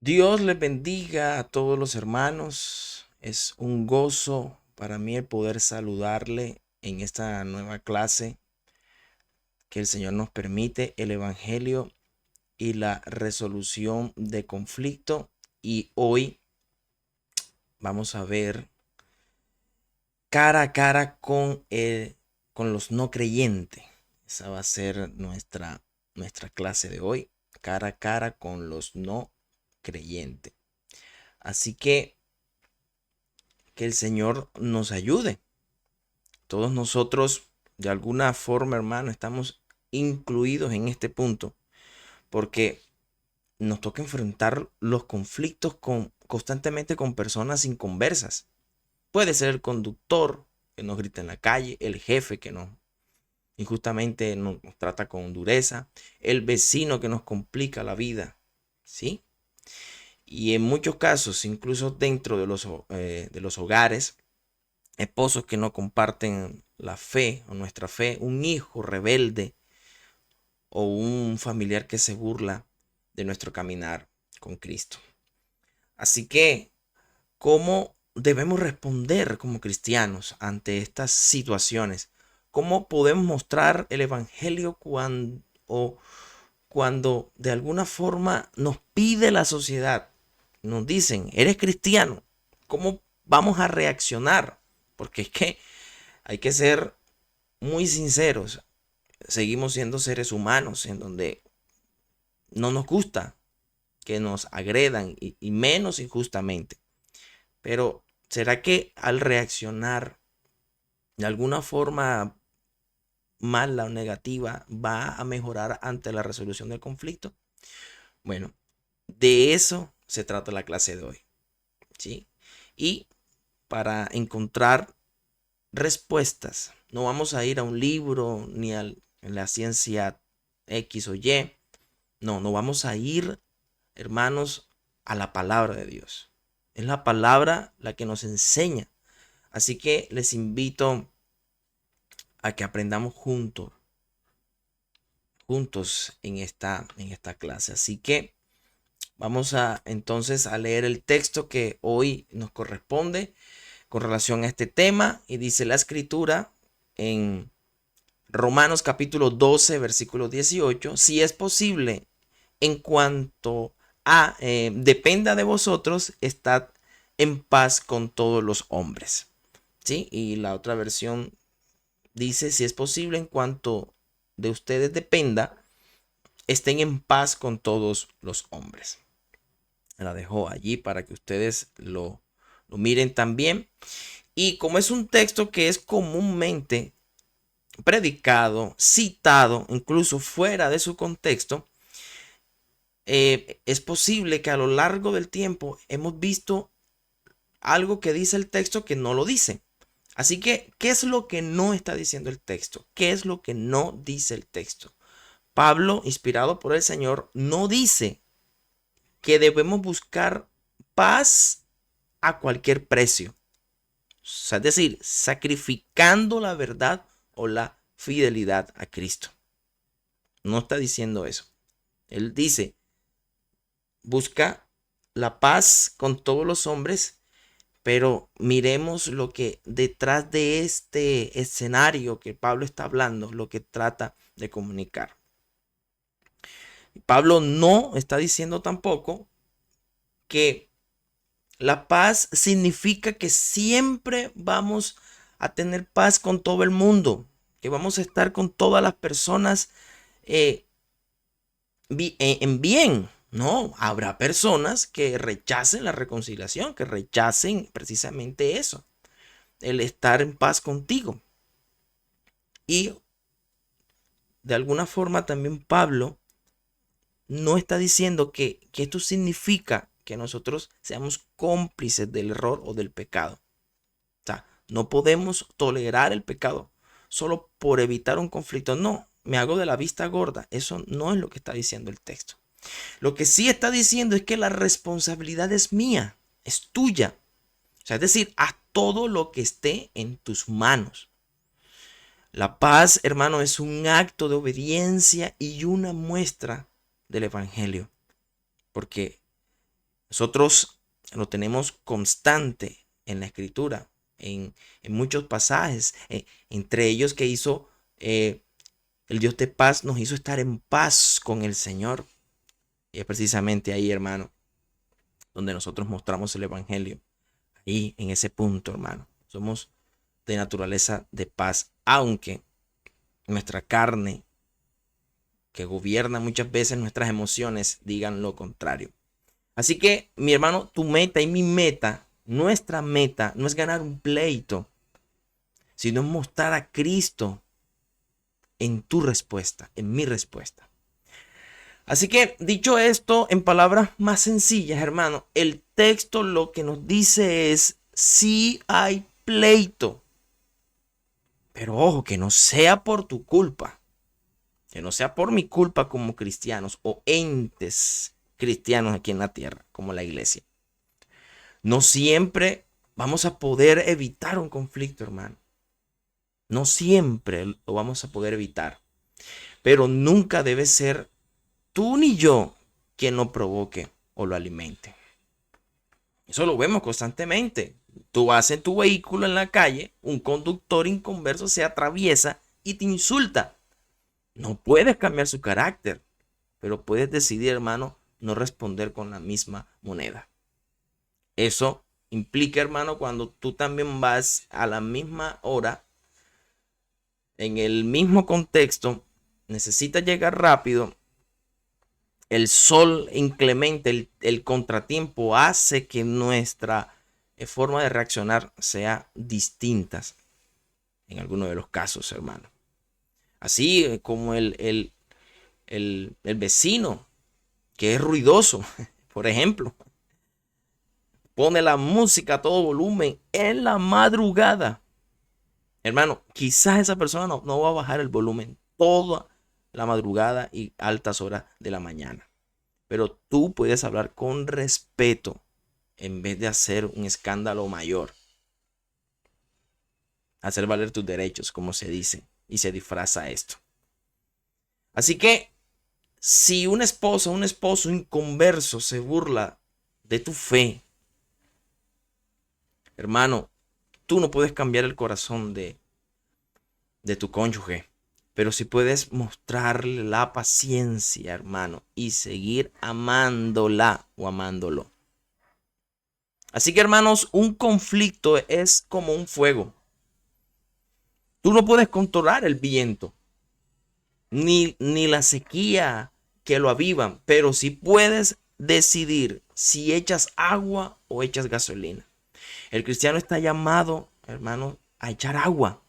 Dios les bendiga a todos los hermanos. Es un gozo para mí el poder saludarle en esta nueva clase que el Señor nos permite, el Evangelio y la resolución de conflicto. Y hoy vamos a ver cara a cara con los no creyentes. Esa va a ser nuestra clase de hoy, cara a cara con los no creyentes. Así que el Señor nos ayude. Todos nosotros, de alguna forma, hermano, estamos incluidos en este punto, porque nos toca enfrentar los conflictos constantemente con personas inconversas. Puede ser el conductor que nos grita en la calle, el jefe que nos injustamente nos trata con dureza, el vecino que nos complica la vida, ¿sí? Y en muchos casos, incluso dentro de los hogares, esposos que no comparten la fe o nuestra fe, un hijo rebelde o un familiar que se burla de nuestro caminar con Cristo. Así que, ¿cómo debemos responder como cristianos ante estas situaciones? ¿Cómo podemos mostrar el Evangelio cuando de alguna forma nos pide la sociedad? Nos dicen, eres cristiano. ¿Cómo vamos a reaccionar? Porque es que hay que ser muy sinceros. Seguimos siendo seres humanos en donde no nos gusta que nos agredan y menos injustamente. Pero ¿será que al reaccionar de alguna forma mala o negativa va a mejorar ante la resolución del conflicto? Bueno, de eso se trata la clase de hoy, ¿sí? Y para encontrar respuestas, no vamos a ir a un libro ni a la ciencia X o Y. No vamos a ir, hermanos, a la palabra de Dios. Es la palabra la que nos enseña. Así que les invito a que aprendamos juntos en esta clase. Así que vamos a entonces a leer el texto que hoy nos corresponde con relación a este tema, y dice la escritura en Romanos capítulo 12, versículo 18: si es posible, en cuanto a dependa de vosotros, estad en paz con todos los hombres. ¿Sí? Y la otra versión dice, si es posible, en cuanto de ustedes dependa, estén en paz con todos los hombres. La dejo allí para que ustedes lo miren también. Y como es un texto que es comúnmente predicado, citado, incluso fuera de su contexto, es posible que a lo largo del tiempo hemos visto algo que dice el texto que no lo dice. Así que, ¿qué es lo que no está diciendo el texto? ¿Qué es lo que no dice el texto? Pablo, inspirado por el Señor, no dice que debemos buscar paz a cualquier precio. O sea, es decir, sacrificando la verdad o la fidelidad a Cristo. No está diciendo eso. Él dice, busca la paz con todos los hombres, pero miremos lo que detrás de este escenario que Pablo está hablando, lo que trata de comunicar. Pablo no está diciendo tampoco que la paz significa que siempre vamos a tener paz con todo el mundo, que vamos a estar con todas las personas eh, en bien. No, habrá personas que rechacen la reconciliación, que rechacen precisamente eso, el estar en paz contigo. Y de alguna forma también Pablo no está diciendo que esto significa que nosotros seamos cómplices del error o del pecado. O sea, no podemos tolerar el pecado solo por evitar un conflicto. No, me hago de la vista gorda. Eso no es lo que está diciendo el texto. Lo que sí está diciendo es que la responsabilidad es mía, es tuya. O sea, es decir, haz todo lo que esté en tus manos. La paz, hermano, es un acto de obediencia y una muestra del Evangelio. Porque Nosotros lo tenemos constante en la escritura, en muchos pasajes, entre ellos que hizo el Dios de paz, nos hizo estar en paz con el Señor. Y es precisamente ahí, hermano, donde nosotros mostramos el Evangelio. Ahí, en ese punto, hermano, somos de naturaleza de paz, aunque nuestra carne, que gobierna muchas veces nuestras emociones, digan lo contrario. Así que, mi hermano, tu meta y mi meta, nuestra meta, no es ganar un pleito, sino mostrar a Cristo en tu respuesta, en mi respuesta. Así que, dicho esto, en palabras más sencillas, hermano, el texto lo que nos dice es, sí hay pleito, pero ojo, que no sea por tu culpa, que no sea por mi culpa como cristianos o entes cristianos aquí en la tierra, como la iglesia. No siempre vamos a poder evitar un conflicto, hermano. No siempre lo vamos a poder evitar, pero nunca debe ser tú ni yo quien lo provoque o lo alimente. Eso lo vemos constantemente. Tú vas en tu vehículo en la calle, un conductor inconverso se atraviesa y te insulta. No puedes cambiar su carácter, pero puedes decidir, hermano, no responder con la misma moneda. Eso implica, hermano, cuando tú también vas a la misma hora, en el mismo contexto, necesitas llegar rápido, el sol inclemente, el contratiempo hace que nuestra forma de reaccionar sea distinta en algunos de los casos, hermano. Así como el vecino que es ruidoso, por ejemplo, pone la música a todo volumen en la madrugada. Hermano, quizás esa persona no va a bajar el volumen toda la madrugada y altas horas de la mañana. Pero tú puedes hablar con respeto en vez de hacer un escándalo mayor. Hacer valer tus derechos, como se dice, y se disfraza esto. Así que si una esposa, un esposo inconverso se burla de tu fe, hermano, tú no puedes cambiar el corazón de tu cónyuge, pero sí puedes mostrarle la paciencia, hermano, y seguir amándola o amándolo. Así que, hermanos, un conflicto es como un fuego. Tú no puedes controlar el viento, ni la sequía que lo avivan, pero sí puedes decidir si echas agua o echas gasolina. El cristiano está llamado, hermano, a echar agua.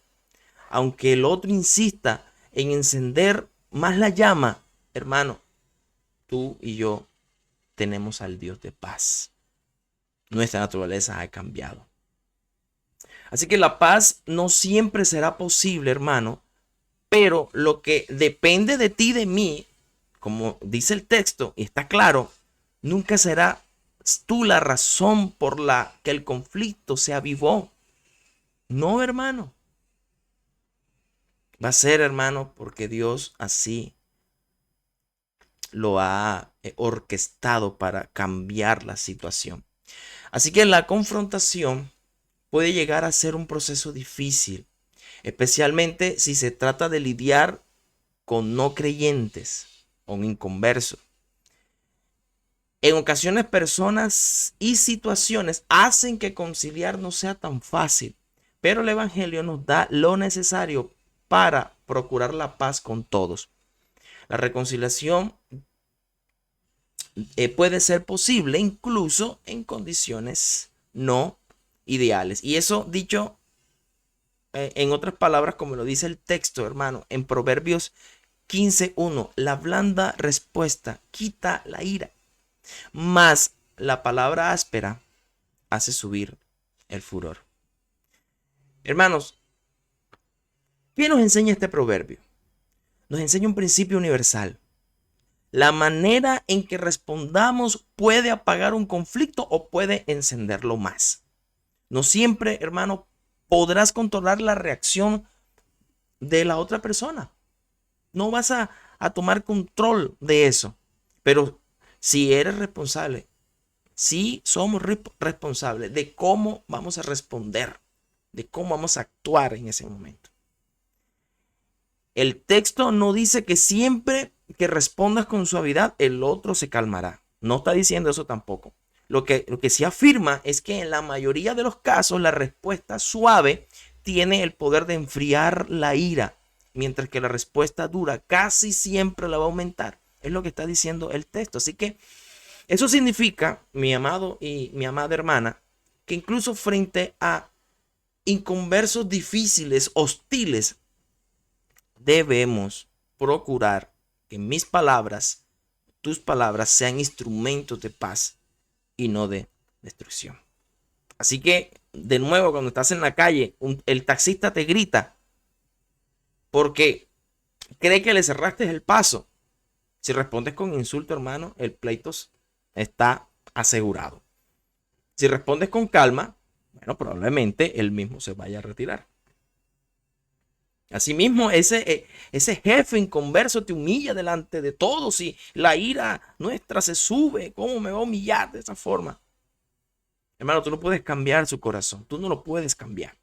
Aunque el otro insista en encender más la llama, hermano, tú y yo tenemos al Dios de paz. Nuestra naturaleza ha cambiado. Así que la paz no siempre será posible, hermano, pero lo que depende de ti y de mí, como dice el texto, y está claro, nunca será tú la razón por la que el conflicto se avivó. No, hermano. Va a ser, hermano, porque Dios así lo ha orquestado para cambiar la situación. Así que la confrontación puede llegar a ser un proceso difícil, especialmente si se trata de lidiar con no creyentes o inconversos. En ocasiones personas y situaciones hacen que conciliar no sea tan fácil, pero el Evangelio nos da lo necesario para procurar la paz con todos. La reconciliación puede ser posible incluso en condiciones no ideales. Y eso dicho en otras palabras, como lo dice el texto, hermano, en Proverbios 15:1, la blanda respuesta quita la ira, mas la palabra áspera hace subir el furor. Hermanos, ¿qué nos enseña este proverbio? Nos enseña un principio universal. La manera en que respondamos puede apagar un conflicto o puede encenderlo más. No siempre, hermano, podrás controlar la reacción de la otra persona. No vas a tomar control de eso. Pero si eres responsable Sí somos responsables de cómo vamos a responder, de cómo vamos a actuar en ese momento. El texto no dice que siempre que respondas con suavidad, el otro se calmará. No está diciendo eso tampoco. Lo que sí afirma es que en la mayoría de los casos la respuesta suave tiene el poder de enfriar la ira, mientras que la respuesta dura casi siempre la va a aumentar. Es lo que está diciendo el texto. Así que eso significa, mi amado y mi amada hermana, que incluso frente a inconversos difíciles, hostiles, debemos procurar que mis palabras, tus palabras, sean instrumentos de paz y no de destrucción. Así que, de nuevo, cuando estás en la calle, el taxista te grita porque cree que le cerraste el paso. Si respondes con insulto, hermano, el pleito está asegurado. Si respondes con calma, bueno, probablemente él mismo se vaya a retirar. Asimismo, ese jefe inconverso te humilla delante de todos y la ira nuestra se sube. ¿Cómo me va a humillar de esa forma? Hermano, tú no puedes cambiar su corazón. Tú no lo puedes cambiar.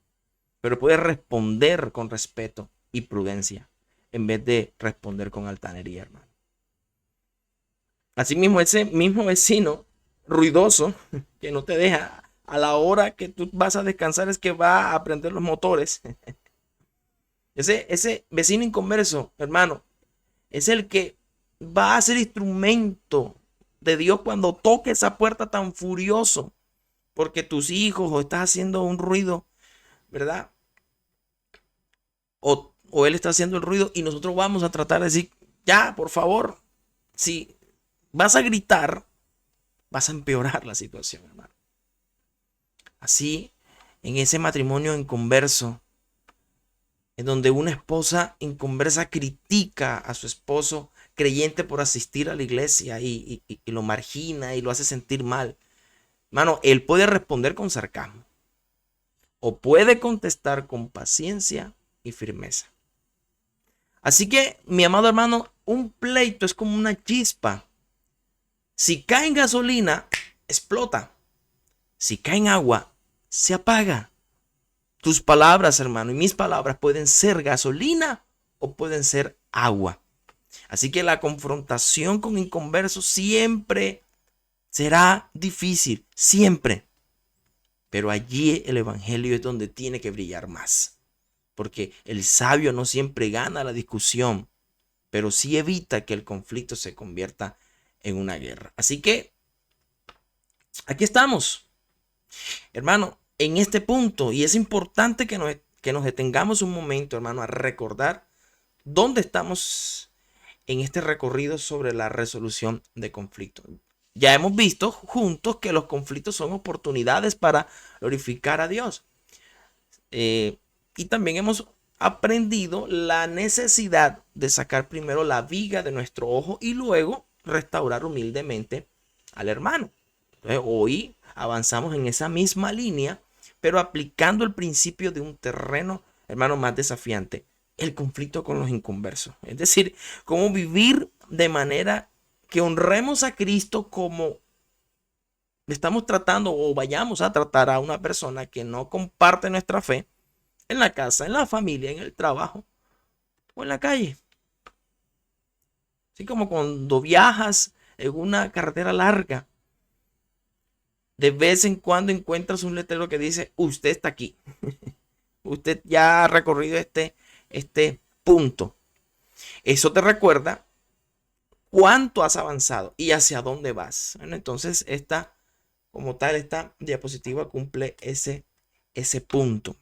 Pero puedes responder con respeto y prudencia en vez de responder con altanería, hermano. Asimismo, ese mismo vecino ruidoso que no te deja a la hora que tú vas a descansar es que va a prender los motores. Ese vecino inconverso, hermano, es el que va a ser instrumento de Dios cuando toque esa puerta tan furioso porque tus hijos o estás haciendo un ruido, ¿verdad? O él está haciendo el ruido y nosotros vamos a tratar de decir, ya, por favor, si vas a gritar, vas a empeorar la situación, hermano. Así, en ese matrimonio inconverso, en donde una esposa inconversa critica a su esposo creyente por asistir a la iglesia y lo margina y lo hace sentir mal. Mano, él puede responder con sarcasmo o puede contestar con paciencia y firmeza. Así que, mi amado hermano, un pleito es como una chispa. Si cae en gasolina, explota. Si cae en agua, se apaga. Tus palabras, hermano, y mis palabras pueden ser gasolina o pueden ser agua. Así que la confrontación con inconversos siempre será difícil, siempre. Pero allí el evangelio es donde tiene que brillar más. Porque el sabio no siempre gana la discusión, pero sí evita que el conflicto se convierta en una guerra. Así que aquí estamos, hermano, en este punto, y es importante que nos detengamos un momento, hermano, a recordar dónde estamos en este recorrido sobre la resolución de conflictos. Ya hemos visto juntos que los conflictos son oportunidades para glorificar a Dios. Y también hemos aprendido la necesidad de sacar primero la viga de nuestro ojo y luego restaurar humildemente al hermano. Entonces, hoy avanzamos en esa misma línea, pero aplicando el principio de un terreno, hermano, más desafiante, el conflicto con los inconversos. Es decir, cómo vivir de manera que honremos a Cristo como estamos tratando o vayamos a tratar a una persona que no comparte nuestra fe en la casa, en la familia, en el trabajo o en la calle. Así como cuando viajas en una carretera larga, de vez en cuando encuentras un letrero que dice, usted está aquí. Usted ya ha recorrido este punto. Eso te recuerda cuánto has avanzado y hacia dónde vas. Bueno, entonces como tal, esta diapositiva cumple ese punto.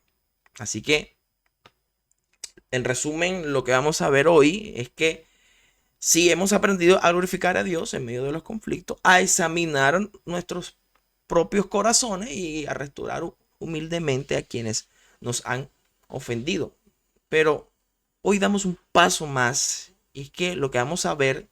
Así que, en resumen, lo que vamos a ver hoy es que si hemos aprendido a glorificar a Dios en medio de los conflictos, a examinar nuestros propios corazones y a restaurar humildemente a quienes nos han ofendido. Pero hoy damos un paso más y es que lo que vamos a ver,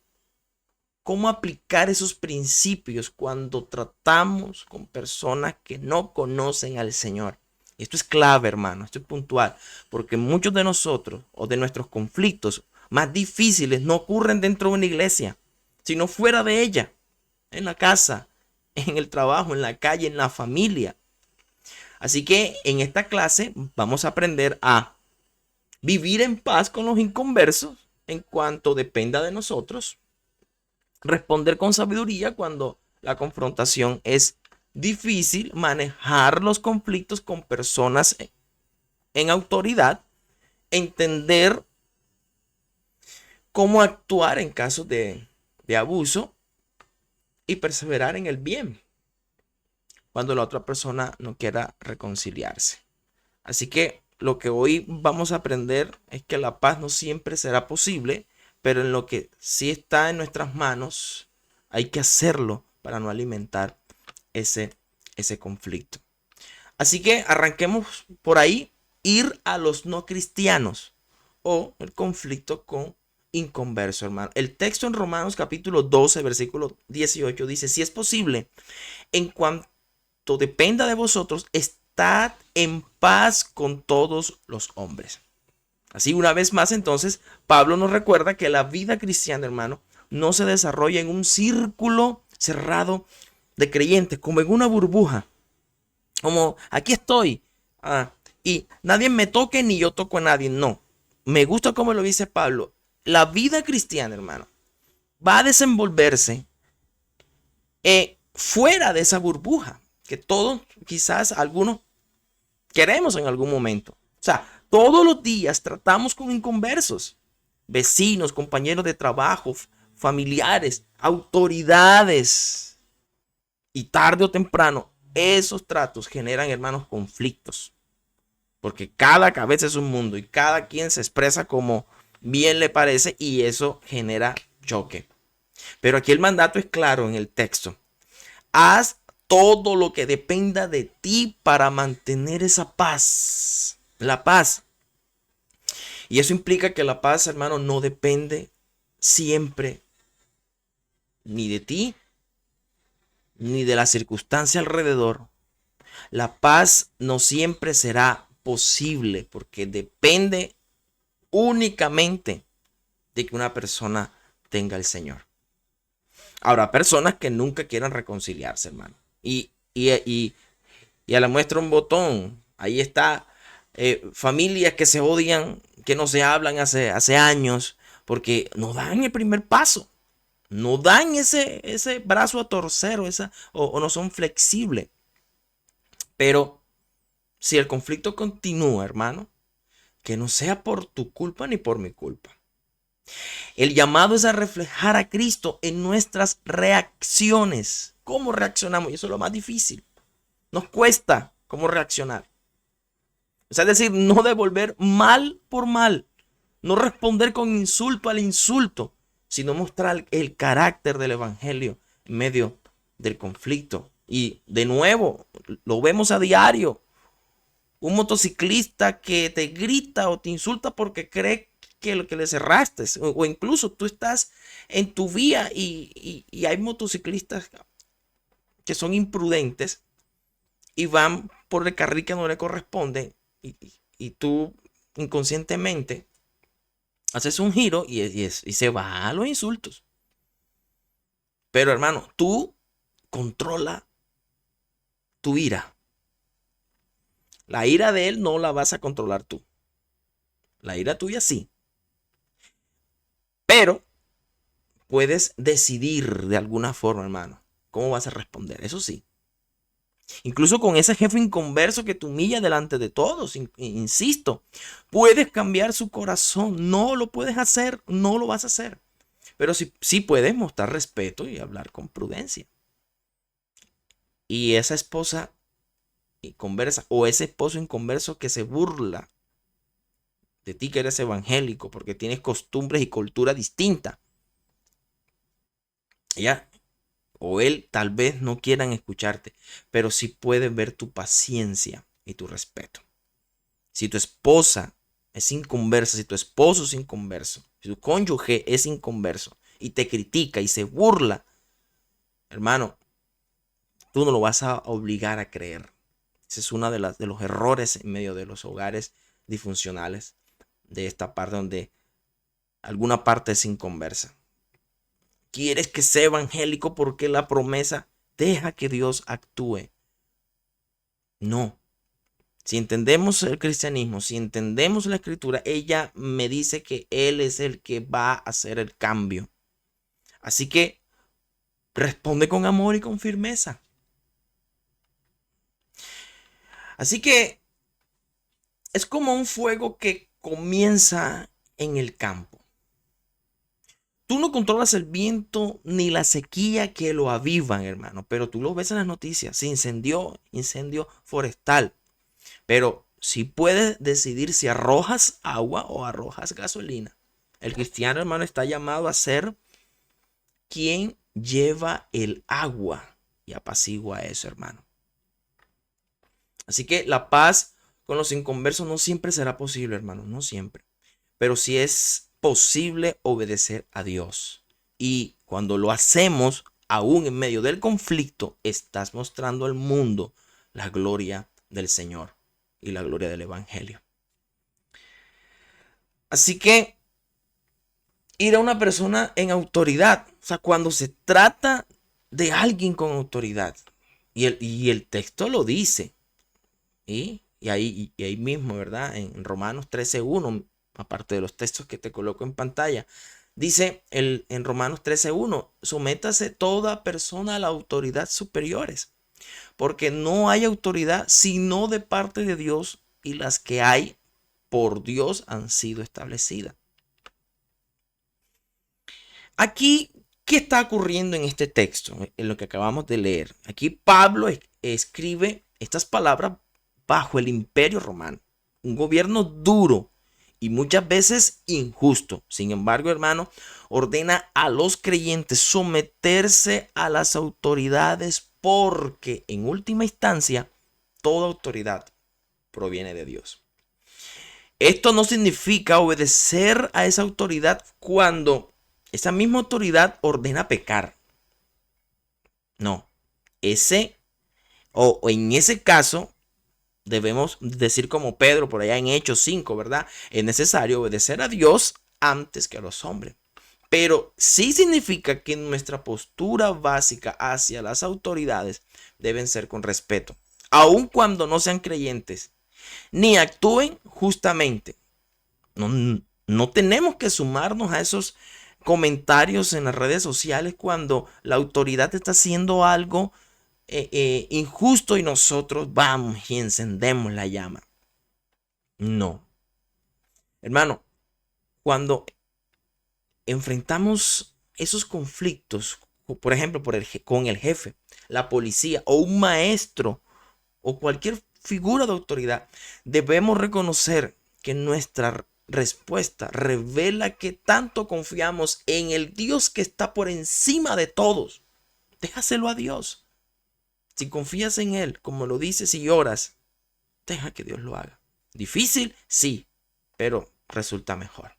cómo aplicar esos principios cuando tratamos con personas que no conocen al Señor. Esto es clave, hermano, esto es puntual, porque muchos de nosotros o de nuestros conflictos más difíciles no ocurren dentro de una iglesia, sino fuera de ella, en la casa, en el trabajo, en la calle, en la familia. Así que en esta clase vamos a aprender a vivir en paz con los inconversos en cuanto dependa de nosotros, responder con sabiduría cuando la confrontación es difícil, manejar los conflictos con personas en autoridad, entender cómo actuar en casos de abuso y perseverar en el bien cuando la otra persona no quiera reconciliarse. Así que lo que hoy vamos a aprender es que la paz no siempre será posible, pero en lo que sí está en nuestras manos hay que hacerlo para no alimentar ese conflicto. Así que arranquemos por ahí, ir a los no cristianos o el conflicto con inconverso, hermano. El texto en Romanos capítulo 12, versículo 18 dice, si es posible, en cuanto dependa de vosotros, estad en paz con todos los hombres. Así, una vez más, entonces, Pablo nos recuerda que la vida cristiana, hermano, no se desarrolla en un círculo cerrado de creyentes, como en una burbuja. Como aquí estoy, y nadie me toque ni yo toco a nadie. No, me gusta como lo dice Pablo. La vida cristiana, hermano, va a desenvolverse fuera de esa burbuja que todos, quizás algunos, queremos en algún momento. O sea, todos los días tratamos con inconversos, vecinos, compañeros de trabajo, familiares, autoridades. Y tarde o temprano, esos tratos generan, hermanos, conflictos. Porque cada cabeza es un mundo y cada quien se expresa como bien le parece y eso genera choque. Pero aquí el mandato es claro en el texto. Haz todo lo que dependa de ti para mantener esa paz. La paz. Y eso implica que la paz, hermano, no depende siempre ni de ti, ni de la circunstancia alrededor. La paz no siempre será posible porque depende únicamente de que una persona tenga el Señor. Habrá personas que nunca quieran reconciliarse, hermano. Y a la muestra un botón. Ahí está. Familias que se odian, que no se hablan hace años, porque no dan el primer paso. No dan ese brazo a torcer o no son flexibles. Pero si el conflicto continúa, hermano, que no sea por tu culpa ni por mi culpa. El llamado es a reflejar a Cristo en nuestras reacciones. ¿Cómo reaccionamos? Y eso es lo más difícil. Nos cuesta cómo reaccionar. O sea, es decir, no devolver mal por mal. No responder con insulto al insulto, sino mostrar el carácter del evangelio en medio del conflicto. Y de nuevo, lo vemos a diario. Un motociclista que te grita o te insulta porque cree que lo que le cerraste. O incluso tú estás en tu vía y hay motociclistas que son imprudentes y van por el carril que no le corresponde y tú inconscientemente haces un giro y se va a los insultos. Pero hermano, tú controla tu ira. La ira de él no la vas a controlar tú. La ira tuya sí. Pero puedes decidir de alguna forma, hermano, cómo vas a responder. Eso sí. Incluso con ese jefe inconverso que te humilla delante de todos, insisto, puedes cambiar su corazón. No lo puedes hacer, no lo vas a hacer. Pero sí puedes mostrar respeto y hablar con prudencia. Y esa esposa inconversa o ese esposo inconverso que se burla de ti que eres evangélico porque tienes costumbres y cultura distinta. Ella o él tal vez no quieran escucharte, pero sí pueden ver tu paciencia y tu respeto. Si tu esposa es inconversa, si tu esposo es inconverso, si tu cónyuge es inconverso y te critica y se burla, hermano, tú no lo vas a obligar a creer. Ese es uno de los errores en medio de los hogares disfuncionales de esta parte donde alguna parte es inconversa. Quieres que sea evangélico porque la promesa deja que Dios actúe. No. Si entendemos el cristianismo, si entendemos la escritura, ella me dice que Él es el que va a hacer el cambio. Así que responde con amor y con firmeza. Así que es como un fuego que comienza en el campo. Tú no controlas el viento ni la sequía que lo avivan, hermano, pero tú lo ves en las noticias. Se incendió, incendio forestal. Pero si puedes decidir si arrojas agua o arrojas gasolina. El cristiano, hermano, está llamado a ser quien lleva el agua y apacigua eso, hermano. Así que la paz con los inconversos no siempre será posible, hermano, no siempre. Pero sí es posible obedecer a Dios. Y cuando lo hacemos, aún en medio del conflicto, estás mostrando al mundo la gloria del Señor y la gloria del Evangelio. Así que ir a una persona en autoridad, o sea, cuando se trata de alguien con autoridad, y el texto lo dice, y ahí mismo, ¿verdad? En Romanos 13:1, aparte de los textos que te coloco en pantalla, dice en Romanos 13:1, sométase toda persona a la autoridad superiores, porque no hay autoridad sino de parte de Dios, y las que hay por Dios han sido establecidas. Aquí, ¿qué está ocurriendo en este texto? En lo que acabamos de leer. Aquí Pablo escribe estas palabras bajo el Imperio Romano. Un gobierno duro y muchas veces injusto. Sin embargo, hermano, ordena a los creyentes someterse a las autoridades porque en última instancia toda autoridad proviene de Dios. Esto no significa obedecer a esa autoridad cuando esa misma autoridad ordena pecar. No, o en ese caso debemos decir como Pedro por allá en Hechos 5, ¿verdad? Es necesario obedecer a Dios antes que a los hombres. Pero sí significa que nuestra postura básica hacia las autoridades deben ser con respeto, aun cuando no sean creyentes, ni actúen justamente. No tenemos que sumarnos a esos comentarios en las redes sociales cuando la autoridad está haciendo algo injusto y nosotros vamos y encendemos la llama. No. Hermano, cuando enfrentamos esos conflictos, por ejemplo, con el jefe, la policía o un maestro o cualquier figura de autoridad, debemos reconocer que nuestra respuesta revela que tanto confiamos en el Dios que está por encima de todos. Déjaselo a Dios. Si confías en Él, como lo dices y oras, deja que Dios lo haga. Difícil, sí, pero resulta mejor.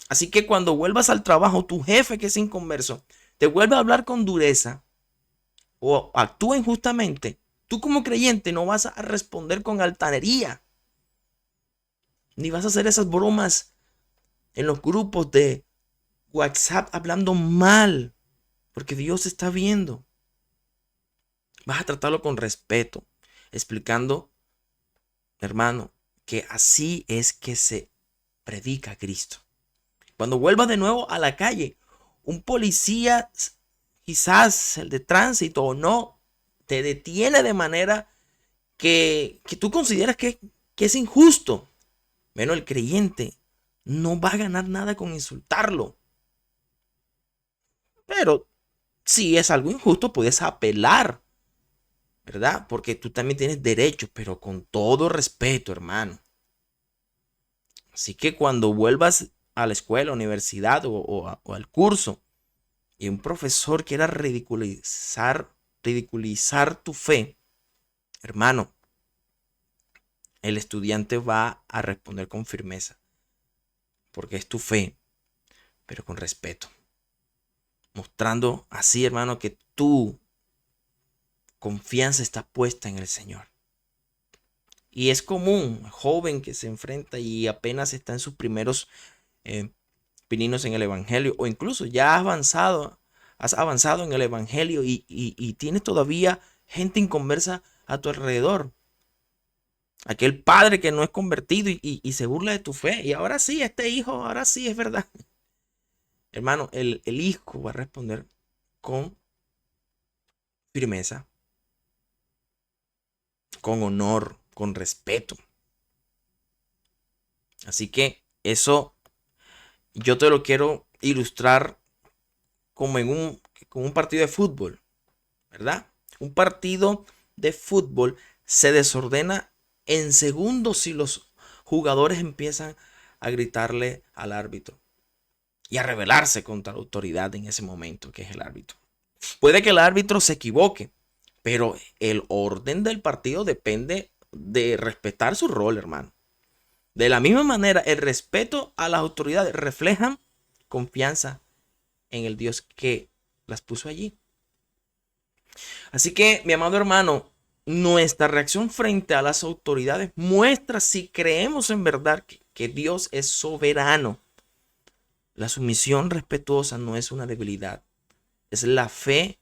Así que cuando vuelvas al trabajo, tu jefe que es inconverso te vuelve a hablar con dureza o actúa injustamente, tú como creyente no vas a responder con altanería, ni vas a hacer esas bromas en los grupos de WhatsApp hablando mal, porque Dios está viendo. Vas a tratarlo con respeto, explicando, hermano, que así es que se predica a Cristo. Cuando vuelvas de nuevo a la calle, un policía, quizás el de tránsito o no, te detiene de manera que tú consideras que es injusto. Bueno, el creyente no va a ganar nada con insultarlo. Pero si es algo injusto, puedes apelar, ¿verdad? Porque tú también tienes derechos, pero con todo respeto, hermano. Así que cuando vuelvas a la escuela, universidad o al curso y un profesor quiera ridiculizar tu fe, hermano, el estudiante va a responder con firmeza, porque es tu fe, pero con respeto. Mostrando así, hermano, que tu confianza está puesta en el Señor. Y es común, joven que se enfrenta y apenas está en sus primeros pininos en el Evangelio, o incluso ya ha avanzado has avanzado en el evangelio y tienes todavía gente inconversa a tu alrededor. Aquel padre que no es convertido y se burla de tu fe. Y ahora sí, este hijo, ahora sí es verdad. Hermano, el hijo va a responder con firmeza, con honor, con respeto. Así que eso yo te lo quiero ilustrar como como un partido de fútbol, ¿verdad? Un partido de fútbol se desordena en segundos si los jugadores empiezan a gritarle al árbitro y a rebelarse contra la autoridad en ese momento, que es el árbitro. Puede que el árbitro se equivoque, pero el orden del partido depende de respetar su rol, hermano. De la misma manera, el respeto a las autoridades reflejan confianza en el Dios que las puso allí. Así que, mi amado hermano, nuestra reacción frente a las autoridades muestra si creemos en verdad que Dios es soberano. La sumisión respetuosa no es una debilidad, es la fe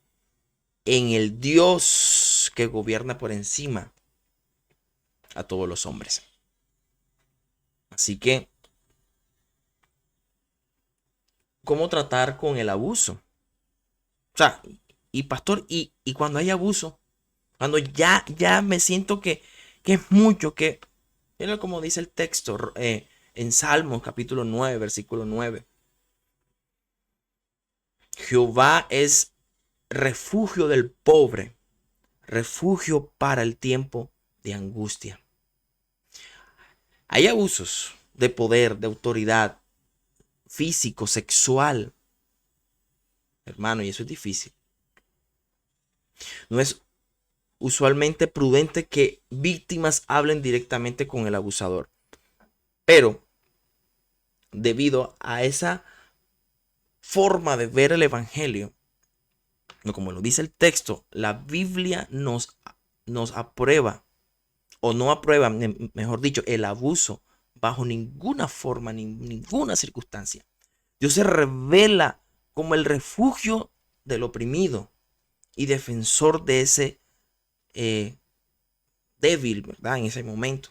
en el Dios que gobierna por encima a todos los hombres. Así que, ¿cómo tratar con el abuso? O sea, y pastor, y cuando hay abuso, cuando ya me siento que es mucho, que, mira como dice el texto en Salmos capítulo 9, versículo 9. Jehová es refugio del pobre, refugio para el tiempo de angustia. Hay abusos de poder, de autoridad, físico, sexual, hermano, y eso es difícil. No es usualmente prudente que víctimas hablen directamente con el abusador. Pero, debido a esa forma de ver el evangelio, como lo dice el texto, la Biblia nos aprueba, o no aprueba, mejor dicho, el abuso bajo ninguna forma, ninguna circunstancia. Dios se revela como el refugio del oprimido y defensor de ese débil, ¿verdad? En ese momento.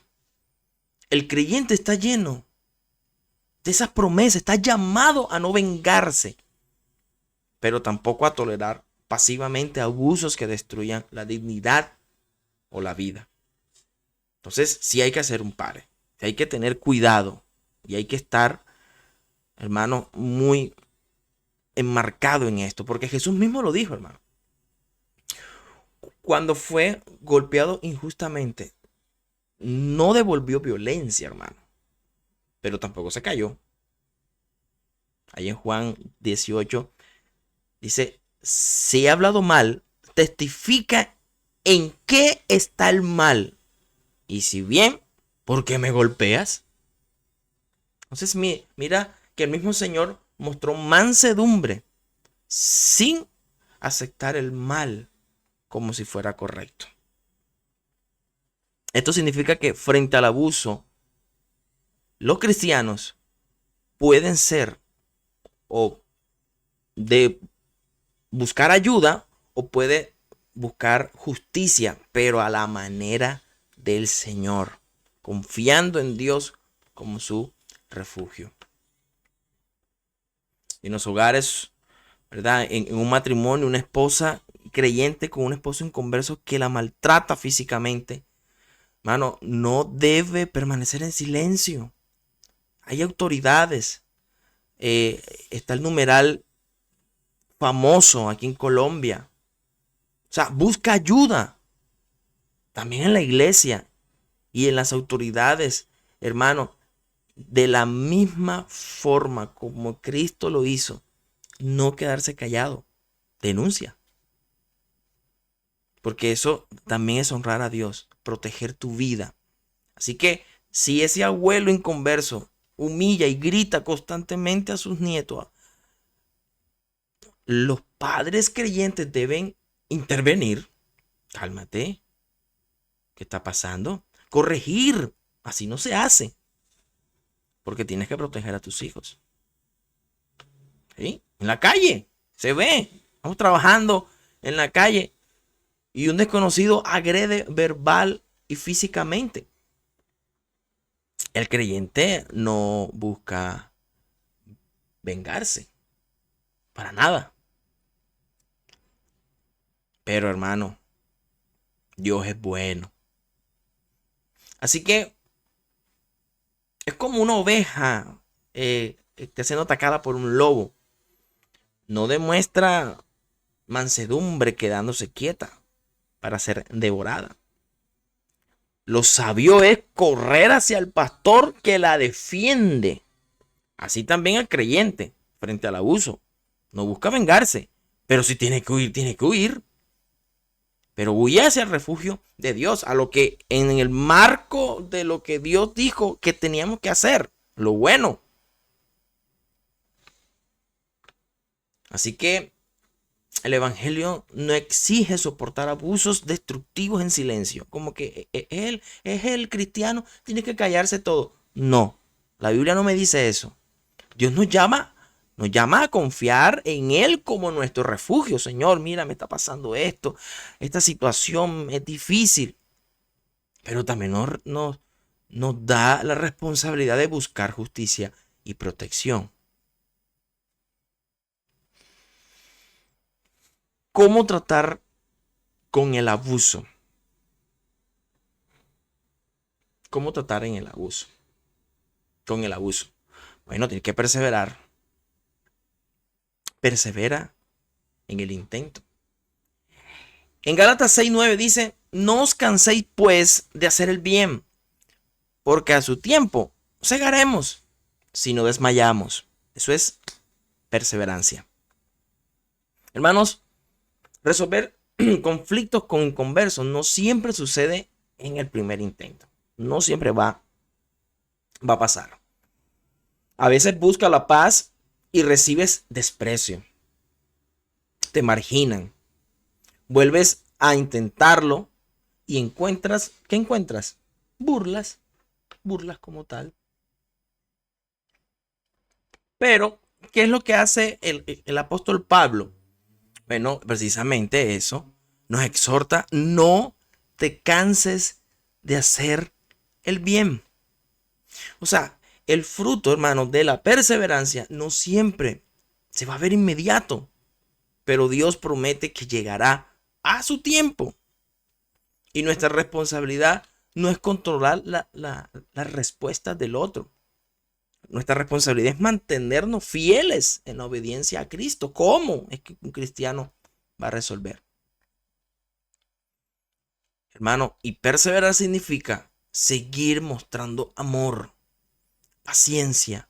El creyente está lleno de esas promesas, está llamado a no vengarse, pero tampoco a tolerar pasivamente abusos que destruyan la dignidad o la vida. Entonces, sí hay que hacer un pare, sí hay que tener cuidado y hay que estar, hermano, muy enmarcado en esto, porque Jesús mismo lo dijo, hermano. Cuando fue golpeado injustamente, no devolvió violencia, hermano, pero tampoco se cayó. Ahí en Juan 18 dice, si he hablado mal, testifica en qué está el mal. Y si bien, ¿por qué me golpeas? Entonces mira que el mismo Señor mostró mansedumbre sin aceptar el mal como si fuera correcto. Esto significa que frente al abuso, los cristianos pueden ser o de buscar ayuda o puede buscar justicia, pero a la manera del Señor, confiando en Dios como su refugio. En los hogares, ¿verdad? En un matrimonio, una esposa creyente con un esposo inconverso que la maltrata físicamente, mano, no debe permanecer en silencio. Hay autoridades. Está el numeral famoso aquí en Colombia. O sea, busca ayuda. También en la iglesia y en las autoridades, hermano, de la misma forma como Cristo lo hizo, no quedarse callado, denuncia. Porque eso también es honrar a Dios, proteger tu vida. Así que si ese abuelo inconverso humilla y grita constantemente a sus nietos, los padres creyentes deben intervenir. Cálmate. ¿Qué está pasando? Corregir. Así no se hace. Porque tienes que proteger a tus hijos. ¿Sí? En la calle. Se ve. Estamos trabajando en la calle y un desconocido agrede verbal y físicamente. El creyente no busca vengarse, para nada. Pero hermano, Dios es bueno. Así que es como una oveja que está siendo atacada por un lobo. No demuestra mansedumbre quedándose quieta para ser devorada. Lo sabio es correr hacia el pastor que la defiende. Así también el creyente frente al abuso. No busca vengarse, pero si tiene que huir, tiene que huir. Pero huye hacia el refugio de Dios, a lo que en el marco de lo que Dios dijo que teníamos que hacer, lo bueno. Así que el evangelio no exige soportar abusos destructivos en silencio, como que él es el cristiano, tiene que callarse todo. No, la Biblia no me dice eso. Dios nos llama a confiar en Él como nuestro refugio. Señor, mira, me está pasando esto, esta situación es difícil, pero también nos da la responsabilidad de buscar justicia y protección. ¿Cómo tratar con el abuso? ¿Cómo tratar en el abuso? Con el abuso. Bueno, tienes que perseverar. Persevera en el intento. En Gálatas 6:9 dice, no os canséis pues de hacer el bien, porque a su tiempo segaremos si no desmayamos. Eso es perseverancia. Hermanos, resolver conflictos con inconversos no siempre sucede en el primer intento. No siempre va a pasar. A veces busca la paz y recibes desprecio. Te marginan. Vuelves a intentarlo y encuentras, ¿qué encuentras? Burlas como tal. Pero, ¿qué es lo que hace el apóstol Pablo? Bueno, precisamente eso. Nos exhorta, no te canses de hacer el bien. O sea, el fruto, hermano, de la perseverancia no siempre se va a ver inmediato, pero Dios promete que llegará a su tiempo. Y nuestra responsabilidad no es controlar las respuestas del otro. Nuestra responsabilidad es mantenernos fieles en la obediencia a Cristo. ¿Cómo es que un cristiano va a resolver? Hermano, y perseverar significa seguir mostrando amor, paciencia,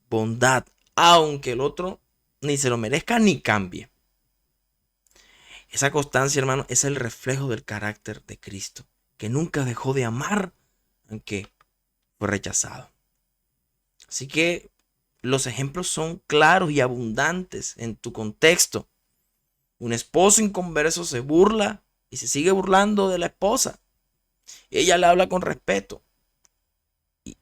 bondad, aunque el otro ni se lo merezca ni cambie. Esa constancia, hermano, es el reflejo del carácter de Cristo, que nunca dejó de amar, aunque fue rechazado. Así que los ejemplos son claros y abundantes en tu contexto. Un esposo inconverso se burla y se sigue burlando de la esposa. Ella le habla con respeto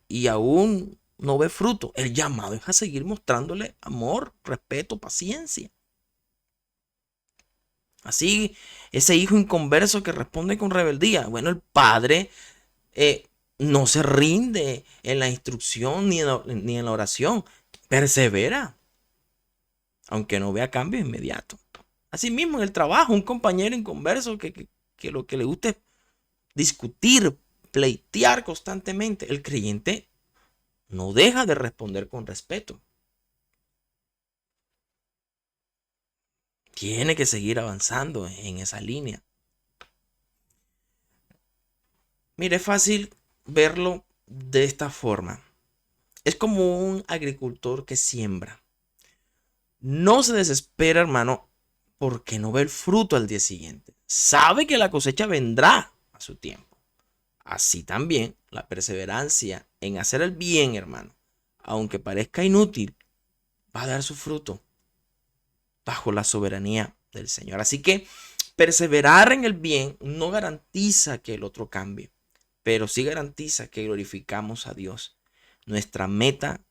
y aún no ve fruto. El llamado es a seguir mostrándole amor, respeto, paciencia. Así, ese hijo inconverso que responde con rebeldía. Bueno, el padre no se rinde en la instrucción ni en la oración. Persevera, aunque no vea cambio inmediato. Asimismo, en el trabajo, un compañero inconverso que lo que le gusta es discutir, pleitear constantemente. El creyente no deja de responder con respeto. Tiene que seguir avanzando en esa línea. Mire, es fácil verlo de esta forma. Es como un agricultor que siembra. No se desespera, hermano, porque no ve el fruto al día siguiente. Sabe que la cosecha vendrá a su tiempo. Así también la perseverancia en hacer el bien, hermano, aunque parezca inútil, va a dar su fruto bajo la soberanía del Señor. Así que perseverar en el bien no garantiza que el otro cambie, pero sí garantiza que glorificamos a Dios. Nuestra meta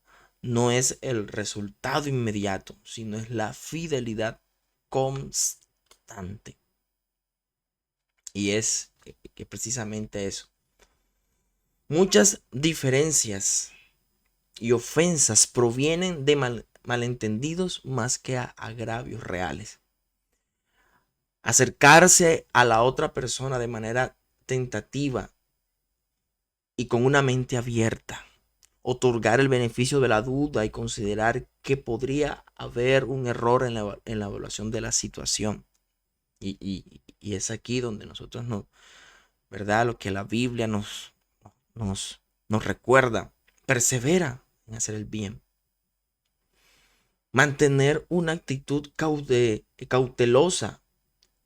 no es el resultado inmediato, sino es la fidelidad constante. Y es que precisamente eso. Muchas diferencias y ofensas provienen de malentendidos más que a agravios reales. Acercarse a la otra persona de manera tentativa y con una mente abierta. Otorgar el beneficio de la duda y considerar que podría haber un error en la evaluación de la situación. Y es aquí donde nosotros no, ¿verdad? Lo que la Biblia nos recuerda. Persevera en hacer el bien. Mantener una actitud cautelosa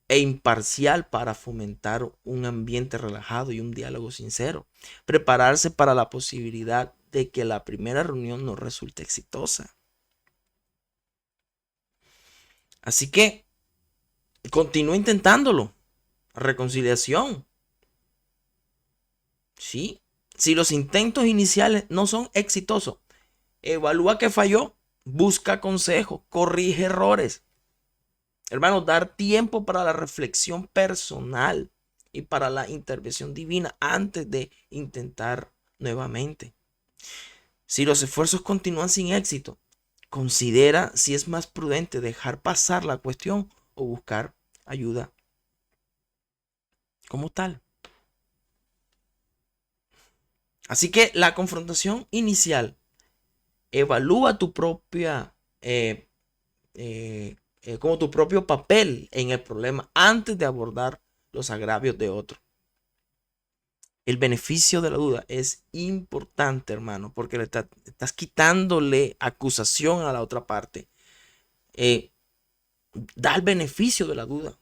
e imparcial para fomentar un ambiente relajado y un diálogo sincero. Prepararse para la posibilidad de que la primera reunión no resulte exitosa. Así que continúa intentándolo. Reconciliación. ¿Sí? Si los intentos iniciales no son exitosos, evalúa qué falló, busca consejo, corrige errores. Hermanos, dar tiempo para la reflexión personal y para la intervención divina antes de intentar nuevamente. Si los esfuerzos continúan sin éxito, considera si es más prudente dejar pasar la cuestión o buscar ayuda como tal. Así que la confrontación inicial evalúa tu propia como tu propio papel en el problema antes de abordar los agravios de otro. El beneficio de la duda es importante, hermano, porque estás quitándole acusación a la otra parte. Da el beneficio de la duda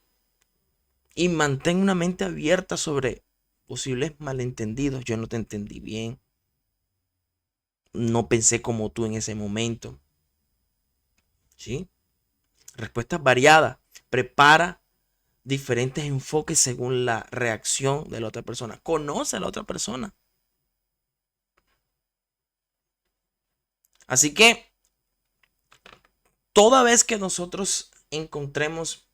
y mantén una mente abierta sobre posibles malentendidos. Yo no te entendí bien. No pensé como tú en ese momento. ¿Sí? Respuestas variadas. Prepara diferentes enfoques según la reacción de la otra persona. Conoce a la otra persona. Así que toda vez que nosotros encontremos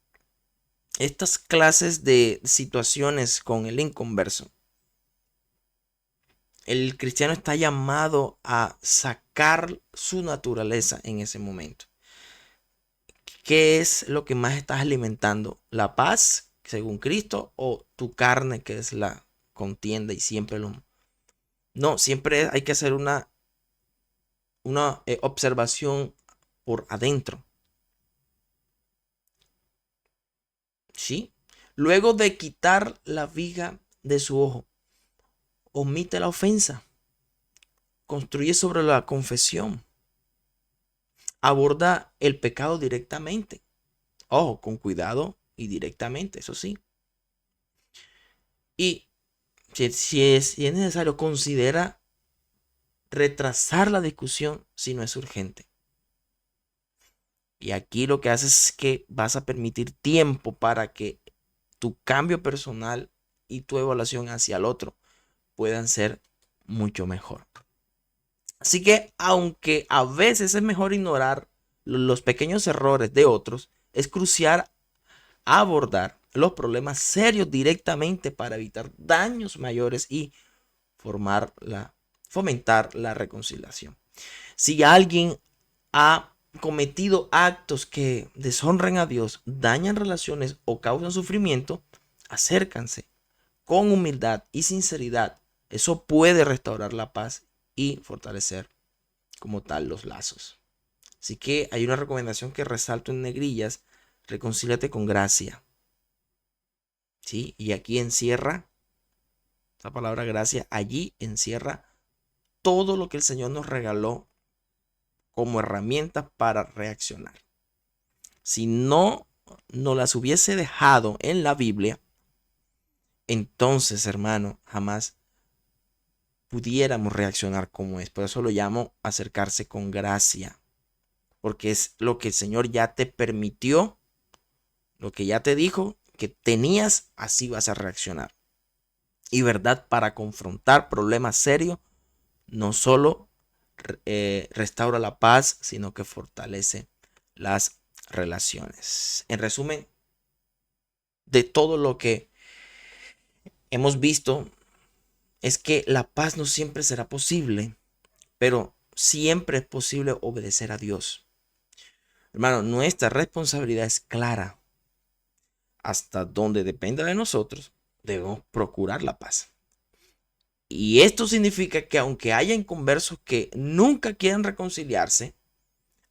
estas clases de situaciones con el inconverso, el cristiano está llamado a sacar su naturaleza en ese momento. ¿Qué es lo que más estás alimentando? ¿La paz, según Cristo, o tu carne, que es la contienda y siempre lo... No, siempre hay que hacer una observación por adentro. ¿Sí? Luego de quitar la viga de su ojo, omite la ofensa. Construye sobre la confesión. Aborda el pecado directamente. Ojo, con cuidado y directamente, eso sí. Y si es necesario, considera retrasar la discusión si no es urgente. Y aquí lo que haces es que vas a permitir tiempo para que tu cambio personal y tu evaluación hacia el otro puedan ser mucho mejor. Así que aunque a veces es mejor ignorar los pequeños errores de otros, es crucial abordar los problemas serios directamente para evitar daños mayores y fomentar la reconciliación. Si alguien ha cometido actos que deshonren a Dios, dañan relaciones o causan sufrimiento, acércanse con humildad y sinceridad. Eso puede restaurar la paz y fortalecer como tal los lazos. Así que hay una recomendación que resalto en negrillas: reconcíliate con gracia. ¿Sí? Y aquí encierra, esa palabra gracia, allí encierra todo lo que el Señor nos regaló como herramientas para reaccionar. Si no nos las hubiese dejado en la Biblia, entonces, hermano, jamás pudiéramos reaccionar como es. Por eso lo llamo acercarse con gracia, porque es lo que el Señor ya te permitió, lo que ya te dijo que tenías, así vas a reaccionar. Y verdad, para confrontar problemas serios, no solo restaura la paz, sino que fortalece las relaciones. En resumen, de todo lo que hemos visto, es que la paz no siempre será posible, pero siempre es posible obedecer a Dios. Hermano, nuestra responsabilidad es clara. Hasta donde dependa de nosotros, debemos procurar la paz. Y esto significa que aunque haya inconversos que nunca quieran reconciliarse,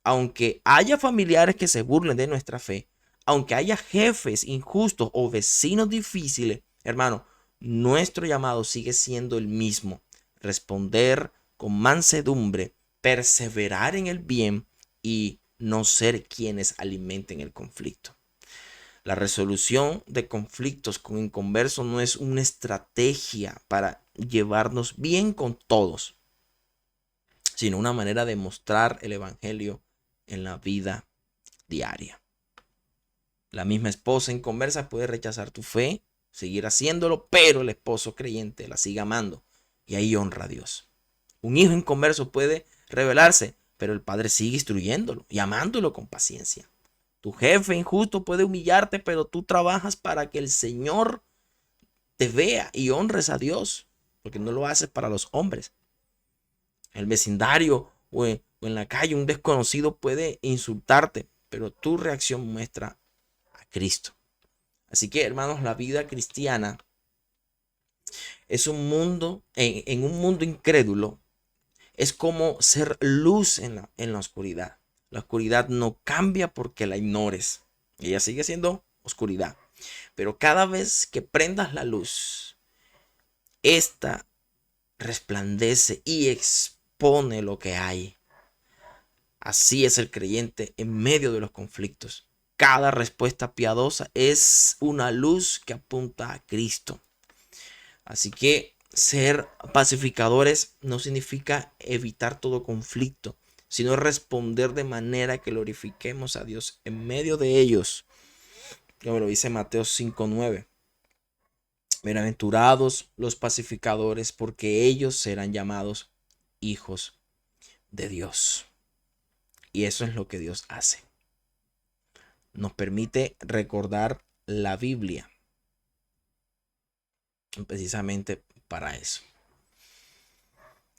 aunque haya familiares que se burlen de nuestra fe, aunque haya jefes injustos o vecinos difíciles, hermano, nuestro llamado sigue siendo el mismo: responder con mansedumbre, perseverar en el bien y no ser quienes alimenten el conflicto. La resolución de conflictos con inconversos no es una estrategia para llevarnos bien con todos, sino una manera de mostrar el evangelio en la vida diaria. La misma esposa inconversa puede rechazar tu fe, seguir haciéndolo, pero el esposo creyente la sigue amando y ahí honra a Dios. Un hijo inconverso puede rebelarse, pero el padre sigue instruyéndolo y amándolo con paciencia. Tu jefe injusto puede humillarte, pero tú trabajas para que el Señor te vea y honres a Dios, porque no lo haces para los hombres. El vecindario o en la calle un desconocido puede insultarte, pero tu reacción muestra a Cristo. Así que, hermanos, la vida cristiana es un mundo, en un mundo incrédulo, es como ser luz en la oscuridad. La oscuridad no cambia porque la ignores. Ella sigue siendo oscuridad. Pero cada vez que prendas la luz, esta resplandece y expone lo que hay. Así es el creyente en medio de los conflictos. Cada respuesta piadosa es una luz que apunta a Cristo. Así que ser pacificadores no significa evitar todo conflicto, sino responder de manera que glorifiquemos a Dios en medio de ellos. Como lo dice Mateo 5:9. Bienaventurados los pacificadores, porque ellos serán llamados hijos de Dios. Y eso es lo que Dios hace. Nos permite recordar la Biblia precisamente para eso.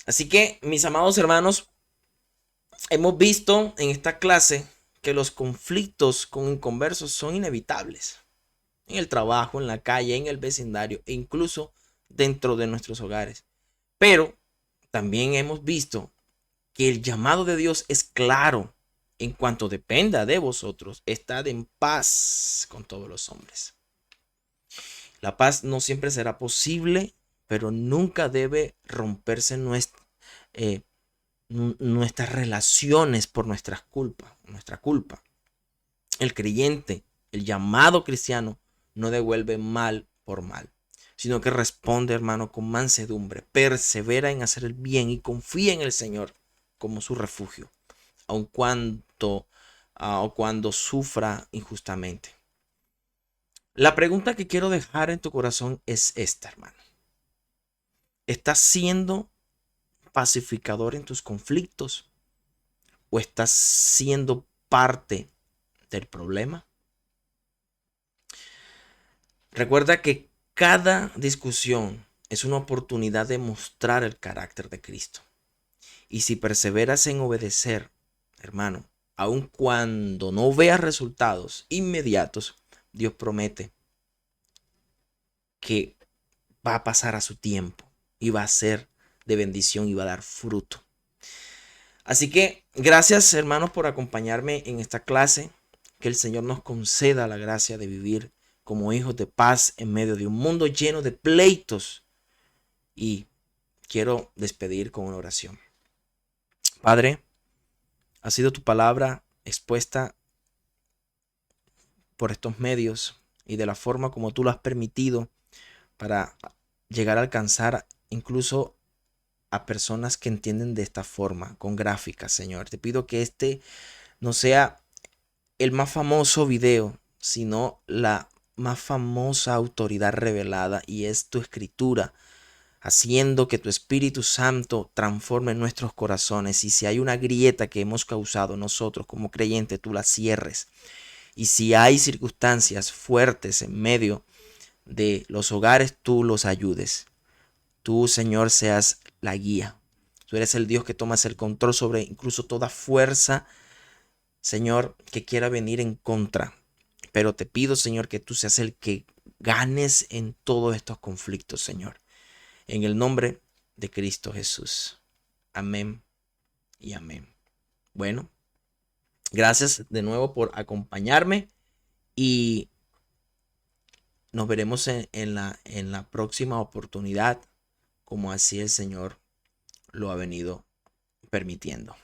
Así que, mis amados hermanos, hemos visto en esta clase que los conflictos con inconversos son inevitables. En el trabajo, en la calle, en el vecindario e incluso dentro de nuestros hogares. Pero también hemos visto que el llamado de Dios es claro. En cuanto dependa de vosotros, estad en paz con todos los hombres. La paz no siempre será posible, pero nunca debe romperse nuestras relaciones por nuestra culpa. El creyente, el llamado cristiano, no devuelve mal por mal, sino que responde, hermano, con mansedumbre, persevera en hacer el bien y confía en el Señor como su refugio, aun cuando sufra injustamente. La pregunta que quiero dejar en tu corazón es esta, hermano. ¿Estás siendo pacificador en tus conflictos o estás siendo parte del problema? Recuerda que cada discusión es una oportunidad de mostrar el carácter de Cristo. Y si perseveras en obedecer, hermano, aun cuando no veas resultados inmediatos, Dios promete que va a pasar a su tiempo y va a ser de bendición y va a dar fruto. Así que gracias, hermanos, por acompañarme en esta clase. Que el Señor nos conceda la gracia de vivir como hijos de paz en medio de un mundo lleno de pleitos. Y quiero despedir con una oración. Padre, ha sido tu palabra expuesta por estos medios y de la forma como tú lo has permitido para llegar a alcanzar incluso a personas que entienden de esta forma, con gráficas, Señor. Te pido que este no sea el más famoso video, sino la más famosa autoridad revelada, y es tu escritura, haciendo que tu Espíritu Santo transforme nuestros corazones. Y si hay una grieta que hemos causado nosotros como creyentes, tú la cierres. Y si hay circunstancias fuertes en medio de los hogares, tú los ayudes. Tú, Señor, seas la guía. Tú eres el Dios que tomas el control sobre incluso toda fuerza, Señor, que quiera venir en contra. Pero te pido, Señor, que tú seas el que ganes en todos estos conflictos, Señor. En el nombre de Cristo Jesús. Amén y amén. Bueno, gracias de nuevo por acompañarme y nos veremos en la próxima oportunidad, como así el Señor lo ha venido permitiendo.